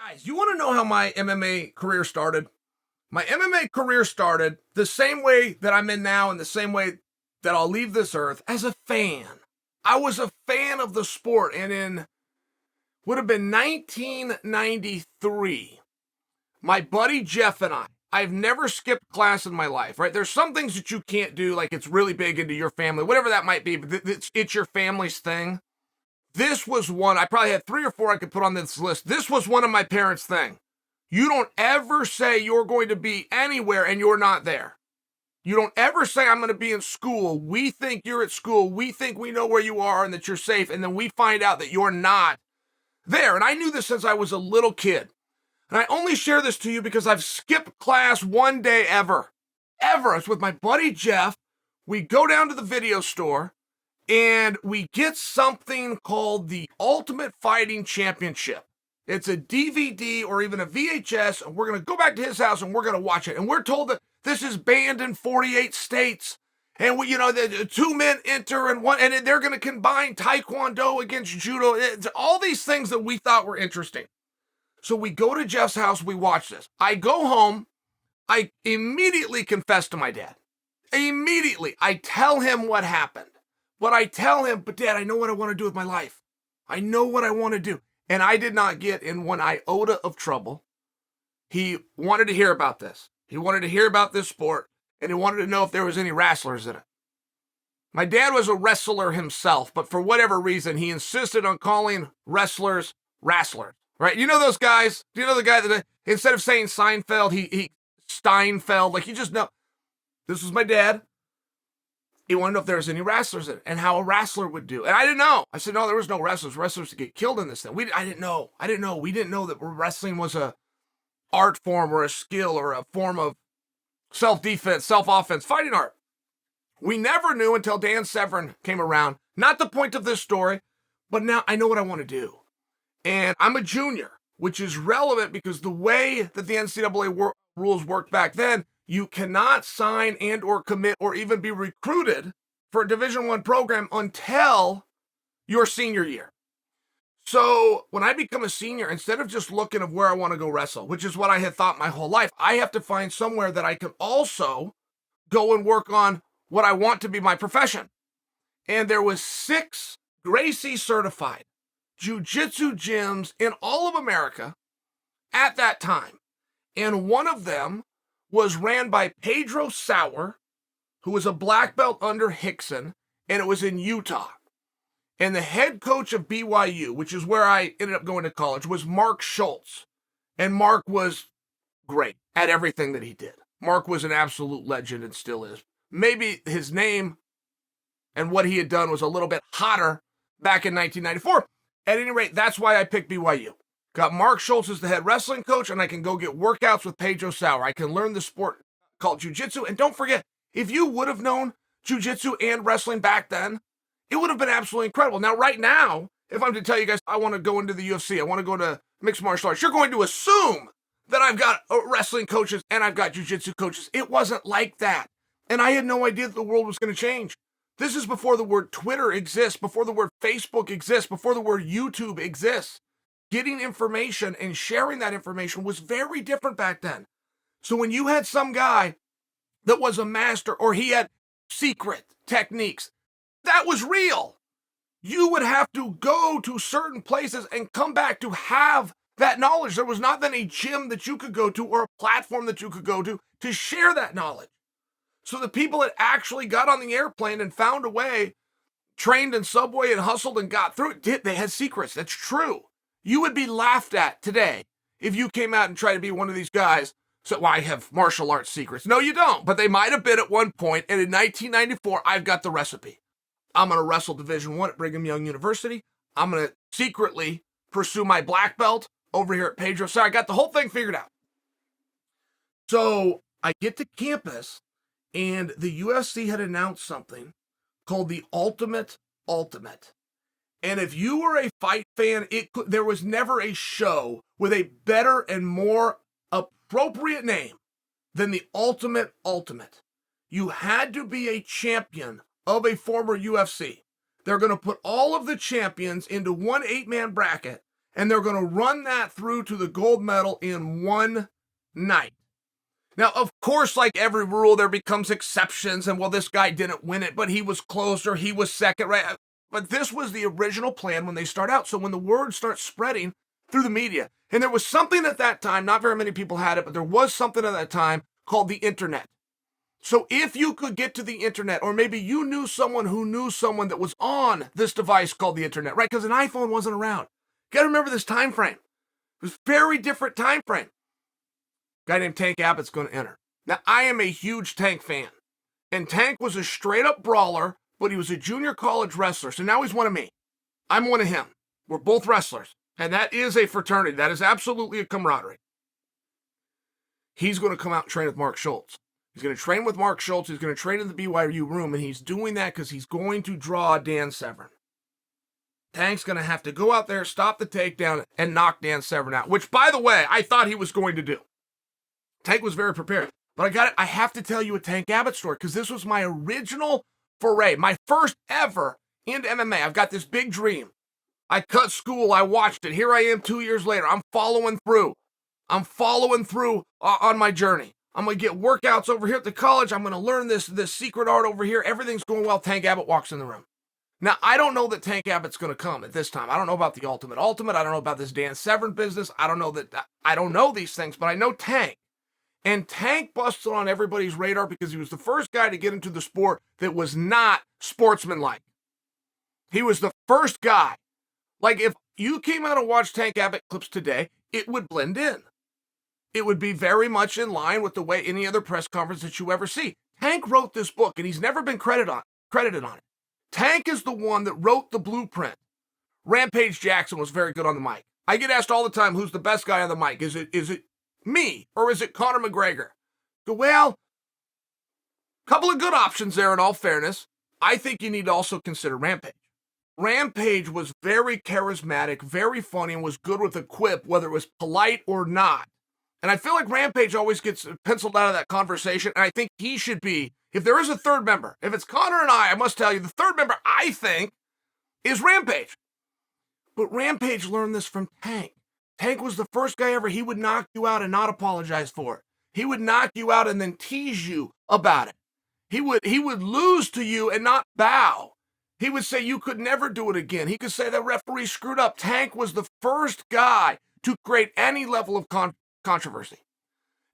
Guys, you want to know how my MMA career started? My MMA career started the same way that I'm in now and the same way that I'll leave this earth, as a fan. I was a fan of the sport, and in would have been 1993, my buddy Jeff and I've never skipped class in my life, right? There's some things that you can't do, like it's really big into your family, whatever that might be, but it's your family's thing. This was one. I probably had 3 or 4 I could put on this list. This was one of my parents' thing. You don't ever say you're going to be anywhere and you're not there. You don't ever say, I'm going to be in school. We think you're at school. We think we know where you are and that you're safe. And then we find out that you're not there. And I knew this since I was a little kid. And I only share this to you because I've skipped class one day ever. Ever. It's with my buddy Jeff. We go down to the video store and we get something called the Ultimate Fighting Championship. It's a DVD or even a VHS, and we're going to go back to his house and we're going to watch it. And we're told that this is banned in 48 states. And the 2 men enter and they're going to combine Taekwondo against Judo. It's all these things that we thought were interesting. So we go to Jeff's house, we watch this. I go home, I immediately confess to my dad. Immediately, I tell him what happened. But I tell him, but Dad, I know what I want to do with my life. I know what I want to do. And I did not get in one iota of trouble. He wanted to hear about this. He wanted to hear about this sport, and he wanted to know if there was any wrestlers in it. My dad was a wrestler himself, but for whatever reason, he insisted on calling wrestlers wrestlers, right? You know those guys? Do you know the guy that instead of saying Seinfeld, he Steinfeld? Like, you just know. This was my dad. He wanted to know if there was any wrestlers in it and how a wrestler would do. And I didn't know. I said, no, there was no wrestlers. Wrestlers to get killed in this thing. I didn't know. We didn't know that wrestling was a art form or a skill or a form of self-defense, self-offense, fighting art. We never knew until Dan Severn came around. Not the point of this story, but now I know what I want to do. And I'm a junior, which is relevant because the way that the NCAA rules worked back then, you cannot sign and or commit or even be recruited for a Division I program until your senior year. So when I become a senior, instead of just looking at where I want to go wrestle, which is what I had thought my whole life, I have to find somewhere that I can also go and work on what I want to be my profession. And there was 6 Gracie certified jiu-jitsu gyms in all of America at that time. And one of them was ran by Pedro Sauer, who was a black belt under Hickson, and it was in Utah. And the head coach of BYU, which is where I ended up going to college, was Mark Schultz. And Mark was great at everything that he did. Mark was an absolute legend and still is. Maybe his name and what he had done was a little bit hotter back in 1994. At any rate, that's why I picked BYU. Got Mark Schultz as the head wrestling coach, and I can go get workouts with Pedro Sauer. I can learn the sport called jiu-jitsu. And don't forget, if you would have known jiu-jitsu and wrestling back then, it would have been absolutely incredible. Now, right now, if I'm to tell you guys, I want to go into the UFC, I want to go to mixed martial arts, you're going to assume that I've got wrestling coaches and I've got jiu-jitsu coaches. It wasn't like that. And I had no idea that the world was going to change. This is before the word Twitter exists, before the word Facebook exists, before the word YouTube exists. Getting information and sharing that information was very different back then. So when you had some guy that was a master or he had secret techniques, that was real. You would have to go to certain places and come back to have that knowledge. There was not then a gym that you could go to or a platform that you could go to share that knowledge. So the people that actually got on the airplane and found a way, trained in Subway and hustled and got through it, they had secrets. That's true. You would be laughed at today if you came out and tried to be one of these guys. So, well, I have martial arts secrets. No, you don't. But they might have been at one point. And in 1994, I've got the recipe. I'm going to wrestle Division I at Brigham Young University. I'm going to secretly pursue my black belt over here at Pedro. So I got the whole thing figured out. So I get to campus, and the UFC had announced something called the Ultimate. And if you were a fight fan, there was never a show with a better and more appropriate name than the Ultimate. You had to be a champion of a former UFC. They're going to put all of the champions into one 8-man bracket, and they're going to run that through to the gold medal in one night. Now, of course, like every rule, there becomes exceptions, and well, this guy didn't win it, but he was closer, he was second, right? But this was the original plan when they start out. So when the word starts spreading through the media, and there was something at that time, not very many people had it, but there was something at that time called the internet. So if you could get to the internet, or maybe you knew someone who knew someone that was on this device called the internet, right? Because an iPhone wasn't around. You got to remember this time frame. It was a very different time frame. A guy named Tank Abbott's going to enter. Now, I am a huge Tank fan. And Tank was a straight-up brawler, but he was a junior college wrestler. So now he's one of me. I'm one of him. We're both wrestlers. And that is a fraternity. That is absolutely a camaraderie. He's going to come out and train with Mark Schultz. He's going to train with Mark Schultz. He's going to train in the BYU room, and he's doing that because he's going to draw Dan Severn. Tank's going to have to go out there, stop the takedown, and knock Dan Severn out, which, by the way, I thought he was going to do. Tank was very prepared. But I have to tell you a Tank Abbott story because this was my original foray, my first ever into MMA. I've got this big dream. I cut school. I watched it. Here I am 2 years later. I'm following through. On my journey. I'm going to get workouts over here at the college. I'm going to learn this secret art over here. Everything's going well. Tank Abbott walks in the room. Now, I don't know that Tank Abbott's going to come at this time. I don't know about the Ultimate. I don't know about this Dan Severn business. I don't know these things, but I know Tank. And Tank busted on everybody's radar because he was the first guy to get into the sport that was not sportsmanlike. He was the first guy. Like, if you came out and watched Tank Abbott clips today, it would blend in. It would be very much in line with the way any other press conference that you ever see. Tank wrote this book, and he's never been credited on it. Tank is the one that wrote the blueprint. Rampage Jackson was very good on the mic. I get asked all the time, who's the best guy on the mic? Is it me, or is it Conor McGregor? Well, a couple of good options there in all fairness. I think you need to also consider Rampage. Rampage was very charismatic, very funny, and was good with a quip, whether it was polite or not. And I feel like Rampage always gets penciled out of that conversation, and I think he should be, if there is a third member, if it's Conor and I must tell you, the third member, I think, is Rampage. But Rampage learned this from Tank. Tank was the first guy ever. He would knock you out and not apologize for it. He would knock you out and then tease you about it. He would lose to you and not bow. He would say you could never do it again. He could say the referee screwed up. Tank was the first guy to create any level of controversy.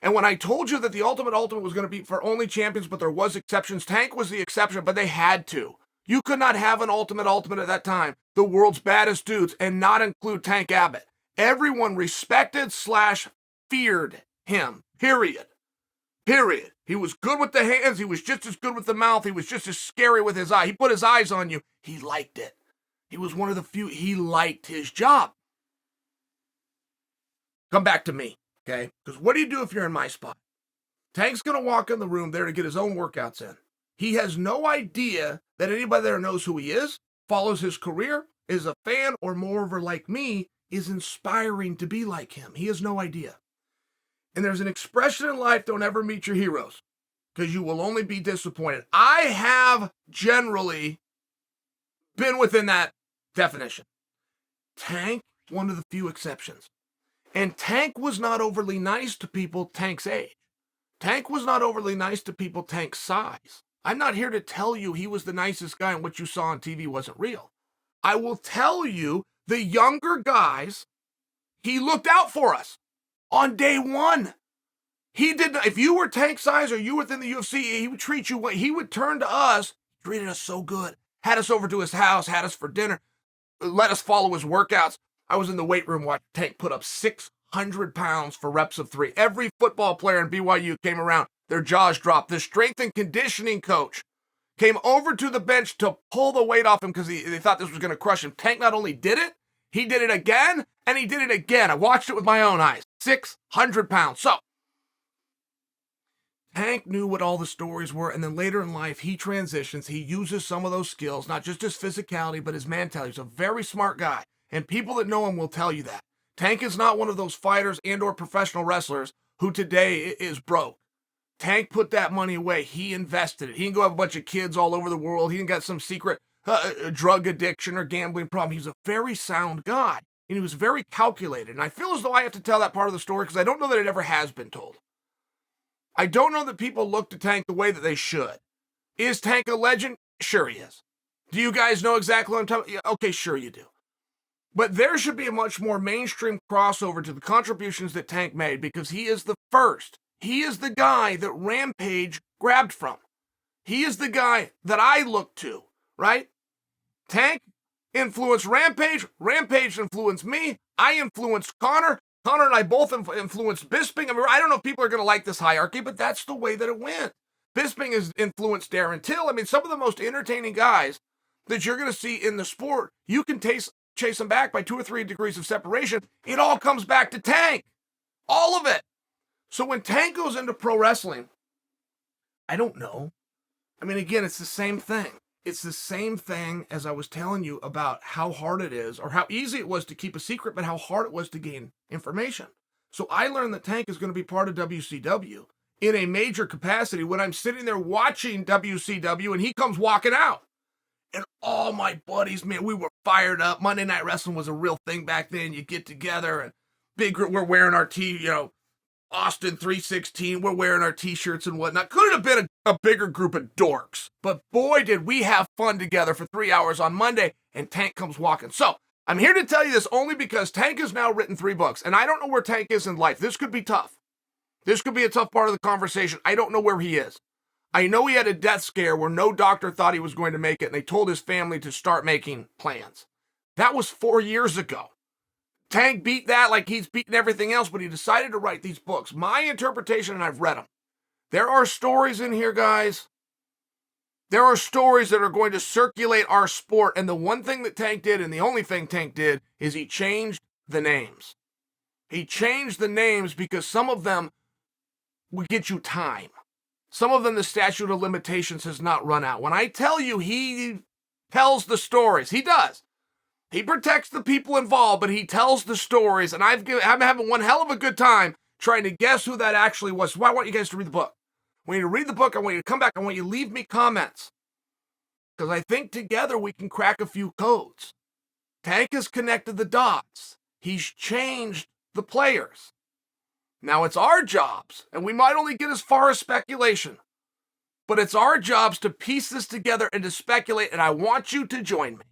And when I told you that the Ultimate was going to be for only champions, but there was exceptions, Tank was the exception, but they had to. You could not have an Ultimate at that time, the world's baddest dudes, and not include Tank Abbott. Everyone respected / feared him, period. He was good with the hands. He was just as good with the mouth. He was just as scary with his eye. He put his eyes on you. He liked it. He was one of the few. He liked his job. Come back to me, okay? Because what do you do if you're in my spot? Tank's going to walk in the room there to get his own workouts in. He has no idea that anybody there knows who he is, follows his career, is a fan, or moreover, like me, is inspiring to be like him. He has no idea. And there's an expression in life, don't ever meet your heroes, because you will only be disappointed. I have generally been within that definition. Tank, one of the few exceptions. And Tank was not overly nice to people Tank's age. Tank was not overly nice to people Tank's size. I'm not here to tell you he was the nicest guy and what you saw on TV wasn't real. I will tell you the younger guys, he looked out for us on day one. He did. If you were Tank size or you were within the UFC, he would treat you. He would turn to us, treated us so good, had us over to his house, had us for dinner, let us follow his workouts. I was in the weight room watching Tank put up 600 pounds for reps of 3. Every football player in BYU came around, their jaws dropped. The strength and conditioning coach came over to the bench to pull the weight off him because they thought this was going to crush him. Tank not only did it, he did it again, and he did it again. I watched it with my own eyes. 600 pounds. So, Tank knew what all the stories were, and then later in life, he transitions. He uses some of those skills, not just his physicality, but his mentality. He's a very smart guy, and people that know him will tell you that. Tank is not one of those fighters and or professional wrestlers who today is broke. Tank put that money away. He invested it. He didn't go have a bunch of kids all over the world. He didn't got some secret drug addiction or gambling problem. He's a very sound guy. and he was very calculated. And I feel as though I have to tell that part of the story because I don't know that it ever has been told. I don't know that people look to Tank the way that they should. Is Tank a legend? Sure he is. Do you guys know exactly what I'm talking about? Okay, sure you do. But there should be a much more mainstream crossover to the contributions that Tank made because he is the first. He is the guy that Rampage grabbed from. He is the guy that I look to, right? Tank influenced Rampage. Rampage influenced me. I influenced Conor. Conor and I both influenced Bisping. I mean, I don't know if people are going to like this hierarchy, but that's the way that it went. Bisping has influenced Darren Till. I mean, some of the most entertaining guys that you're going to see in the sport, you can chase them back by 2 or 3 degrees of separation. It all comes back to Tank. All of it. So when Tank goes into pro wrestling, I don't know. I mean, again, it's the same thing. It's the same thing as I was telling you about how hard it is or how easy it was to keep a secret, but how hard it was to gain information. So I learned that Tank is going to be part of WCW in a major capacity when I'm sitting there watching WCW and he comes walking out. And all my buddies, man, we were fired up. Monday Night Wrestling was a real thing back then. You get together and we're wearing our Austin 316, we're wearing our t-shirts and whatnot. Couldn't have been a bigger group of dorks. But boy, did we have fun together for 3 hours on Monday, and Tank comes walking. So, I'm here to tell you this only because Tank has now written 3 books, and I don't know where Tank is in life. This could be tough. This could be a tough part of the conversation. I don't know where he is. I know he had a death scare where no doctor thought he was going to make it, and they told his family to start making plans. That was 4 years ago. Tank beat that like he's beaten everything else, but he decided to write these books. My interpretation, and I've read them. There are stories in here, guys. There are stories that are going to circulate our sport, and the one thing that Tank did, and the only thing Tank did, is he changed the names. He changed the names because some of them would get you time. Some of them, the statute of limitations has not run out. When I tell you he tells the stories, he does. He protects the people involved, but he tells the stories, and I'm having one hell of a good time trying to guess who that actually was. So I want you guys to read the book. When you read the book, I want you to come back. I want you to leave me comments, because I think together we can crack a few codes. Tank has connected the dots. He's changed the players. Now it's our jobs, and we might only get as far as speculation, but it's our jobs to piece this together and to speculate, and I want you to join me.